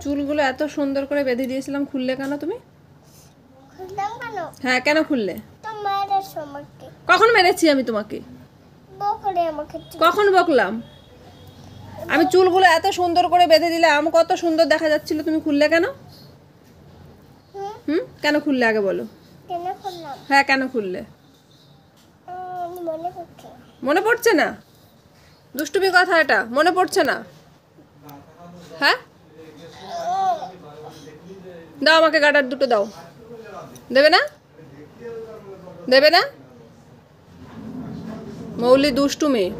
চুলগুলো এত সুন্দর করে বেঁধে দিয়েছিলাম, খুললে কেন তুমি? খুললাম কেন? হ্যাঁ, কেন খুললে? তো মায়ের সময়কে কখন মেরেছি আমি তোমাকে? বকলে আমাকে কখন বকলাম? আমি চুলগুলো এত সুন্দর করে বেঁধে দিলাম, কত সুন্দর দেখা যাচ্ছিল, তুমি খুললে কেন? কেন খুললে আগে বলো। কেন খুললাম? হ্যাঁ, কেন খুললে? মনে পড়ছে। মনে পড়ছে না? দুষ্টুমি কথা এটা, মনে পড়ছে না? হ্যাঁ, দাও আমাকে গার্ডার দুটো দাও। দেবে না? দেবে না? মৌলি দুষ্টু মেয়ে,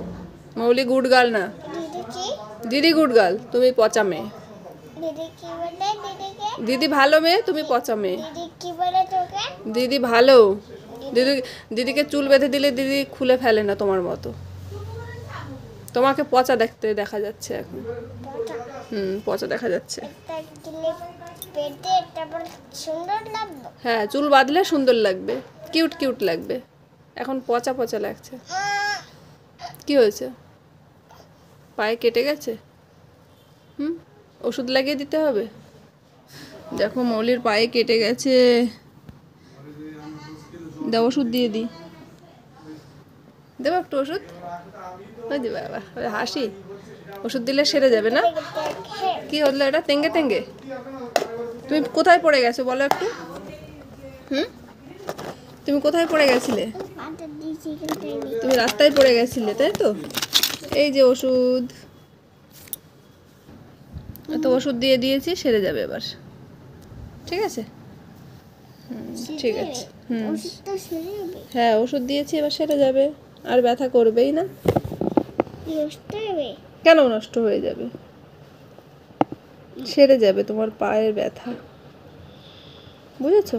মৌলি গুড গার্ল না। দিদি কি? দিদি গুড গার্ল, তুমি পচা মেয়ে। দিদি কি বলে দিদিকে? দিদি ভালো মেয়ে, তুমি পচা মেয়ে। দিদি কি বলে তোকে? দিদি ভালো। দিদিকে চুল বেঁধে দিলে দিদি খুলে ফেলে না তোমার মতো। তোমাকে পচা দেখতে দেখা যাচ্ছে এখন। পচা দেখা যাচ্ছে। একটা ক্লিপ পেটে তারপর সুন্দর লাগবে। হ্যাঁ, চুল বাঁধলে সুন্দর লাগবে, কিউট কিউট লাগবে। এখন পচা পচা লাগছে। কি হয়েছে? পায়ে কেটে গেছে? ওষুধ লাগিয়ে দিতে হবে। দেখো মৌলির পায়ে কেটে গেছে, দাও ওষুধ দিয়ে দিই। দেবো একটু ওষুধ? ওই যে বাবা, ওই হাসি। ওষুধ দিলে সেরে যাবে না? কি হলো এটা? তেঙ্গে তেঙ্গে? তুমি কোথায় পড়ে গেছো বলো একটু? তুমি কোথায় পড়ে গেছিলে? তুমি রাস্তায় পড়ে গেছিলে, তাই তো? এই যে ওষুধ, তো ওষুধ দিয়ে দিয়েছি, সেরে যাবে এবার। ঠিক আছে? ঠিক আছে। হ্যাঁ, ওষুধ দিয়েছি, এবার সেরে যাবে, আর ব্যথা করবেই না। কেন নষ্ট হয়ে যাবে? সেরে যাবে তোমার পায়ের ব্যথা, বুঝেছো?